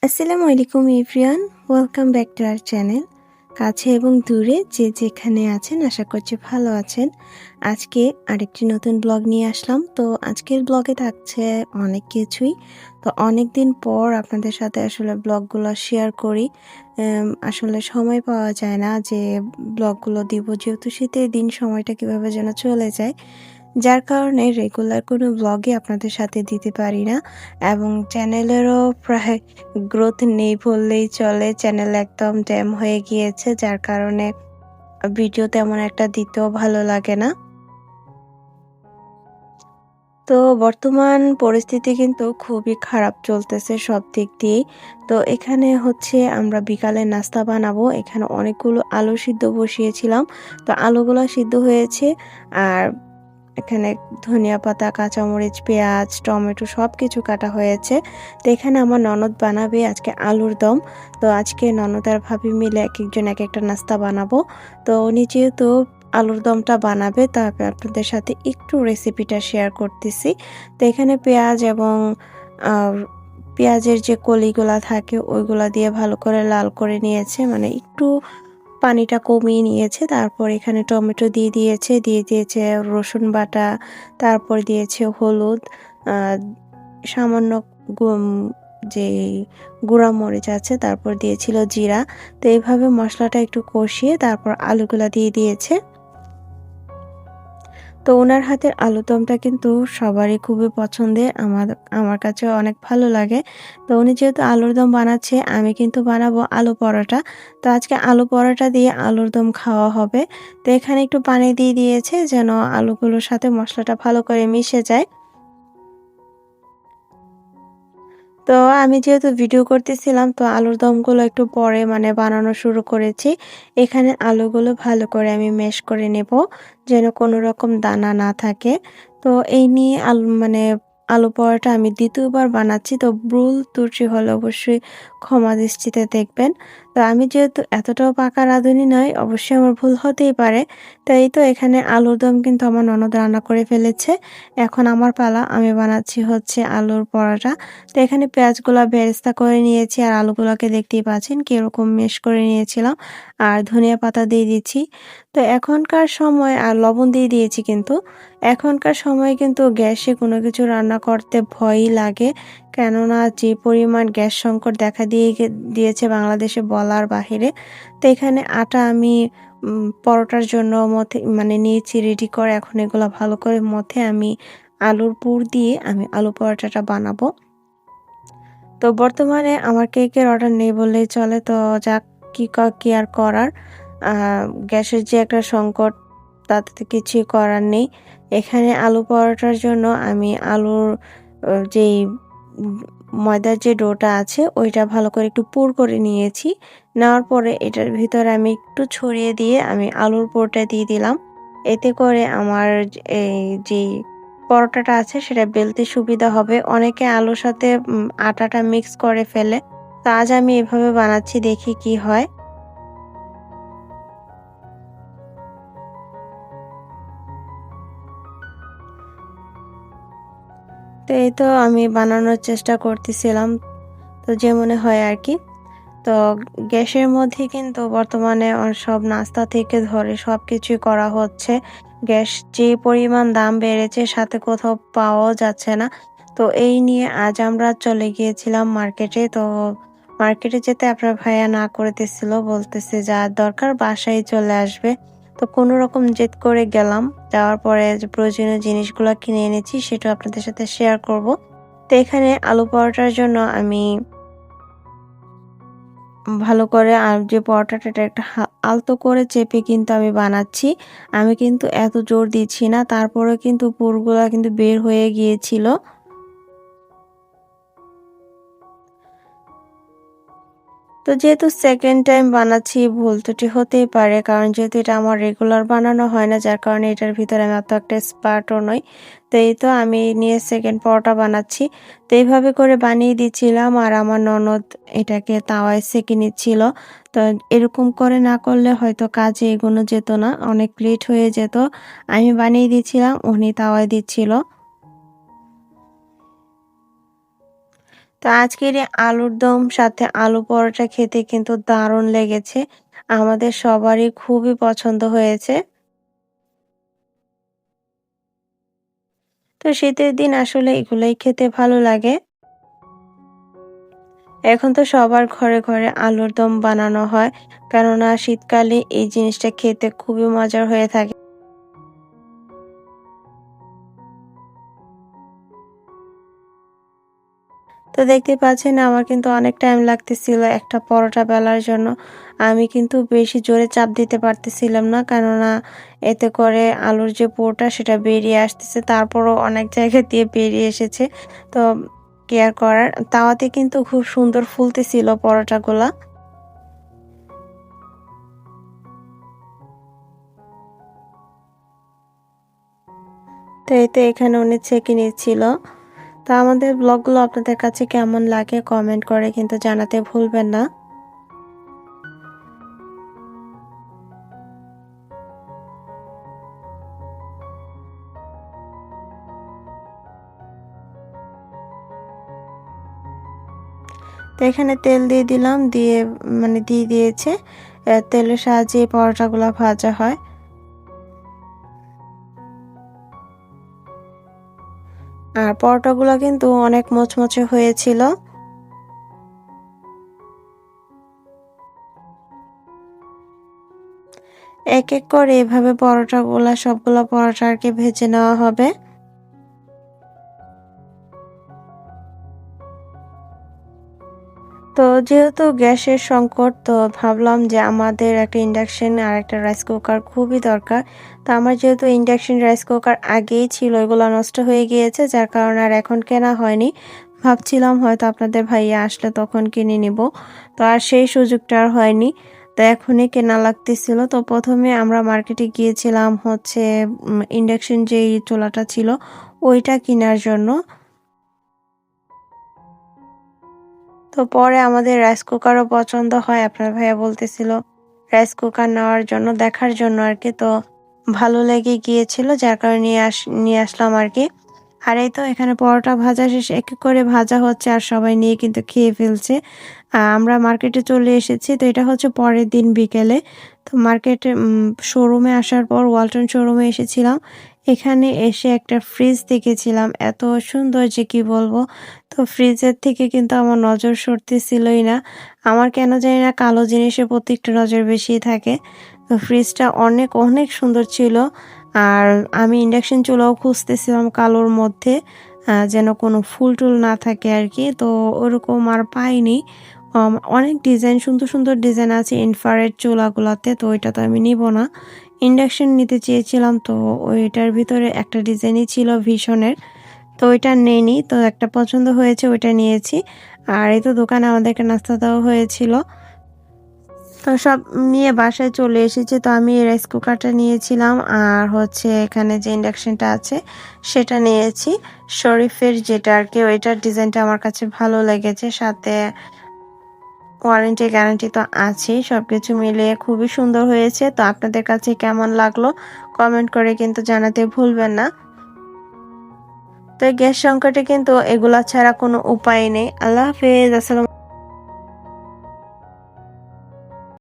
আসসালামু আলাইকুম everyone, welcome back to our channel. কাছে এবং দূরে যে যেখানে আছেন আশা করছি ভালো আছেন। আজকে আরেকটি নতুন ব্লগ নিয়ে আসলাম। তো আজকের ব্লগে থাকছে অনেক কিছুই। তো অনেক দিন পর আপনাদের সাথে আসলে ব্লগগুলো শেয়ার করি। আসলে সময় পাওয়া যায় না যে ব্লগগুলো দিব, যেহেতু শীতের দিন সময়টা কীভাবে যেন চলে যায়, যার কারণে রেগুলার কোনো ব্লগই আপনাদের সাথে দিতে পারি না এবং চ্যানেলেরও প্রায় গ্রোথ নেই বললেই চলে। চ্যানেল একদম ড্যাম হয়ে গিয়েছে, যার কারণে ভিডিও তেমন একটা দিতেও ভালো লাগে না। তো বর্তমান পরিস্থিতি কিন্তু খুবই খারাপ চলতেছে সব দিক দিয়েই। তো এখানে হচ্ছে আমরা বিকালে নাস্তা বানাবো। এখানে অনেকগুলো আলু সিদ্ধ বসিয়েছিলাম। তো আলুগুলো সিদ্ধ হয়েছে, আর এখানে ধনিয়া পাতা, কাঁচামরিচ, পেঁয়াজ, টমেটো সবকিছু কাটা হয়েছে। তো এখানে আমার ননদ বানাবে আজকে আলুর দম। তো আজকে ননদ আর ভাবি মিলে একেকজন একেকটা নাস্তা বানাবো। তো উনি যেহেতু আলুর দমটা বানাবে, তো আমি আপনাদের সাথে একটু রেসিপিটা শেয়ার করতেছি। তো এখানে পেঁয়াজ এবং আ পেঁয়াজের যে কলিগুলা থাকে ওইগুলা দিয়ে ভালো করে লাল করে নিয়েছে, মানে একটু পানিটা কমিয়ে নিয়েছে। তারপর এখানে টমেটো দিয়ে দিয়েছে রসুন বাটা, তারপর দিয়েছে হলুদ, আ সামান্য গুম যেই গুঁড়া মরিচ আছে, তারপর দিয়েছিল জিরা। তো এইভাবে মসলাটা একটু কষিয়ে তারপর আলুগুলা দিয়ে দিয়েছে। তো উনার হাতের আলুরদমটা কিন্তু সবারই খুবই পছন্দের। আমার কাছেও অনেক ভালো লাগে। তো উনি যেহেতু আলুর দম বানাচ্ছে, আমি কিন্তু বানাবো আলু পরোটা। তো আজকে আলু পরোটা দিয়ে আলুর দম খাওয়া হবে। তো এখানে একটু পানি দিয়ে দিয়েছে যেন আলুগুলোর সাথে মসলাটা ভালো করে মিশে যায়। তো আমি যেহেতু ভিডিও করতেছিলাম, তো আলুর দমগুলো একটু পরে মানে বানানো শুরু করেছি। এখানে আলুগুলো ভালো করে আমি ম্যাশ করে নেব, যেন কোনো রকম দানা না থাকে। তো এই নিয়ে আলু পরোটা আমি ২য় বার বানাচ্ছি। তো ভুল ত্রুটি হলে অবশ্যই ক্ষমা দৃষ্টিতে দেখবেন। তো আমি যেহেতু এতটাও পাকা রাঁধুনি নই, অবশ্যই আমার ভুল হতেই পারে। তো এই তো এখানে আলুর দম কিন্তু আমার ননদ রান্না করে ফেলেছে। এখন আমার পালা, আমি বানাচ্ছি হচ্ছে আলুর পরোটা। তো এখানে পেঁয়াজগুলা বেরেস্তা করে নিয়েছি, আর আলুগুলাকে দেখতেই পাচ্ছেন কিরকম মেশ করে নিয়েছিলাম। আর ধনিয়া পাতা দিয়ে দিচ্ছি। তো এখনকার সময় আর লবণ দিয়ে দিয়েছি কিন্তু। এখনকার সময় কিন্তু গ্যাসে কোনো কিছু রান্না করতে ভয়ই লাগে। কেননা যে পরিমাণ গ্যাস সংকট দেখা দিয়েছে বাংলাদেশে বলার বাহিরে। তো এখানে আটা আমি পরোটার জন্য নিয়েছি রেডি করে। এখন এগুলা ভালো করে মথে আমি আলুর পুর দিয়ে আমি আলু পরোটাটা বানাবো। তো বর্তমানে আমার কেকের অর্ডার নেই বললেই চলে। তো যাক, কি আর করার। আ গ্যাসের যে একটা সংকট, তাতে তো কিছুই করার নেই। এখানে আলু পরোটার জন্য আমি আলুর যেই উম ময়দার যে ডোটা আছে ওইটা ভালো করে একটু পুর করে নিয়েছি। নেওয়ার পরে এটার ভিতরে আমি একটু ছড়িয়ে দিয়ে আমি আলুর পুরটা দিয়ে দিলাম। এতে করে আমার এই যেই পরোটাটা আছে সেটা বেলতে সুবিধা হবে। অনেকে আলুর সাথে আটাটা মিক্স করে ফেলে। তো আজ আমি এভাবে বানাচ্ছি, দেখি কি হয়। তো এই তো আমি বানানোর চেষ্টা করতেছিলাম। তো যেমনে হয় আরকি। তো গ্যাসের মধ্যে কিন্তু বর্তমানে সব নাস্তা থেকে ধরে সবকিছুই করা হচ্ছে। গ্যাস যে পরিমাণ দাম বেড়েছে, সাথে কোথাও পাওয়াও যাচ্ছে না। তো এই নিয়ে আজ আমরা চলে গিয়েছিলাম মার্কেটে। তো মার্কেটে যেতে আপনার ভাইয়া না করতেছিল, বলতেছে যা দরকার বাসায় চলে আসবে। তো কোনরকম জেদ করে গেলাম। যাওয়ার পরে যে প্রয়োজনীয় জিনিসগুলা কিনে এনেছি সেটাও আপনাদের সাথে শেয়ার করব। তো এখানে আলু পরোটার জন্য আমি ভালো করে যে পরোটাটা এটা একটা আলতো করে চেপে কিন্তু আমি বানাচ্ছি। আমি কিন্তু এত জোর দিচ্ছি না। তারপরেও কিন্তু পুরগুলা কিন্তু বের হয়ে গিয়েছিল। তো যেহেতু সেকেন্ড টাইম বানাচ্ছি, ভুল ত্রুটি হতেই পারে। কারণ যেহেতু এটা আমার রেগুলার বানানো হয় না, যার কারণে এটার ভিতরে আমি এত একটা এক্সপার্টও নই। তো এই তো আমি নিয়ে সেকেন্ড পরোটা বানাচ্ছি। তো এইভাবে করে বানিয়ে দিচ্ছিলাম, আর আমার ননদ এটাকে তাওয়ায় সেঁকে নিচ্ছিল। তো এরকম করে না করলে হয়তো কাজে এগোনো যেত না, অনেক লেট হয়ে যেত। আমি বানিয়ে দিচ্ছিলাম, উনি তাওয়ায় দিচ্ছিল। তো আজকের এই আলুর দম সাথে আলু পরোটা খেতে কিন্তু দারুণ লেগেছে। আমাদের সবারই খুবই পছন্দ হয়েছে। তো শীতের দিন আসলে এগুলাই খেতে ভালো লাগে। এখন তো সবার ঘরে, ঘরে আলুর দম বানানো হয়। কেননা শীতকালে এই জিনিসটা খেতে খুবই মজার হয়ে থাকে। তো দেখতে পাচ্ছেন আমার কিন্তু অনেক টাইম লাগতেছিল একটা পরোটা বেলার জন্য। আমি কিন্তু বেশি জোরে চাপ দিতে পারতেছিলাম না। কেননা এতে করে আলুর যে পুরটা সেটা বেরিয়ে আসতেছে। তারপরও অনেক জায়গা দিয়ে বেরিয়ে এসেছে। তো কি আর করার? তাওয়াতে কিন্তু খুব সুন্দর ফুলতেছিল পরোটাগুলা। তো এই তো এখানে উনি ছেঁকে নিচ্ছিল। তো আমাদের ব্লগগুলো আপনাদের কাছে কেমন লাগে কমেন্ট করে কিন্তু জানাতে ভুলবেন না। তো এখানে তেল দিয়ে দিলাম, দিয়ে মানে দিয়ে দিয়েছে। তেলের সাহায্যে এই পরোটাগুলা ভাজা হয়। আর পরোটাগুলা কিন্তু অনেক মুচমুচে হয়েছিল। এক, এক করে এভাবে পরোটাগুলা সবগুলা পরোটা আরকি ভেজে নেওয়া হবে। তো যেহেতু গ্যাসের সংকট তো ভাবলাম যে আমাদের একটা ইন্ডাকশন আর একটা রাইস কুকার খুবই দরকার। তো আমার যেহেতু ইন্ডাকশন রাইস কুকার আগেই ছিল এগুলো নষ্ট হয়ে গিয়েছে যার কারণে আর এখন কেনা হয়নি। ভাবছিলাম হয়তো আপনাদের ভাইয়া আসলে তখন কিনে নিব। তো আর সেই সুযোগটা আর হয়নি। তো এখনই কেনা লাগতেছিল। তো ১ম এ আমরা মার্কেটে গিয়েছিলাম হচ্ছে ইন্ডাকশন যেই চুলাটা ছিল ওইটা কিনার জন্য। তো পরে আমাদের রাইস কুকারও পছন্দ হয়। আপনার ভাইয়া বলতেছিল রাইস কুকার নেওয়ার জন্য, দেখার জন্য আরকি। তো ভালো লেগে গিয়েছিল যার কারণে নিয়ে আসলাম আরকি। আর এই তো এখানে পরোটা ভাজা শেষ, এক, এক করে ভাজা হচ্ছে আর সবাই নিয়ে কিন্তু খেয়ে ফেলছে। আমরা মার্কেটে চলে এসেছি। তো এটা হচ্ছে পরের দিন বিকেলে। তো মার্কেটে শোরুমে আসার পর ওয়ালটন শোরুমে এসেছিলাম। এখানে এসে একটা ফ্রিজ দেখেছিলাম। এত সুন্দর যে কি বলবো। তো ফ্রিজের থেকে কিন্তু আমার নজর সরতেছিলই না। আমার কেন জানি না কালো জিনিসের প্রতি একটু নজর বেশিই থাকে। তো ফ্রিজটা অনেক, অনেক সুন্দর ছিল। আর আমি ইন্ডাকশন চুলাও খুঁজতেছিলাম কালোর মধ্যে যেন কোনো ফুল-টুল না থাকে আরকি। তো ওরকম আর পাইনি। অনেক ডিজাইন সুন্দর, সুন্দর ডিজাইন আছে ইনফ্রারেড চুলাগুলাতে। তো ওইটা তো আমি নিব না। ইন্ডাকশন নিতে চেয়েছিলাম তো ওইটার ভিতরে একটা ডিজাইনই ছিল ভীষণের। তো ওইটা নেইনি। তো একটা পছন্দ হয়েছে ওইটা নিয়েছি। আর এই তো দোকানে আমাদেরকে নাস্তা দেওয়া হয়েছিল। তো সব নিয়ে বাসায় চলে এসেছি। তো আমি এই রাইস কুকারটা নিয়েছিলাম আর হচ্ছে এখানে যে ইন্ডাকশনটা আছে সেটা নিয়েছি। শরীফের যেটা আরকি ওইটার ডিজাইনটা আমার কাছে ভালো লেগেছে। সাথে ওয়ারেন্টি গ্যারান্টি তো আছেই। সবকিছু মিলিয়ে খুবই সুন্দর হয়েছে। তো আপনাদের কাছে কেমন লাগলো কমেন্ট করে কিন্তু জানাতে ভুলবেন না। তো এই গ্যাস সংকটে কিন্তু এগুলা ছাড়া কোনো উপায় নেই। আল্লাহ হাফেজ। আসসালামু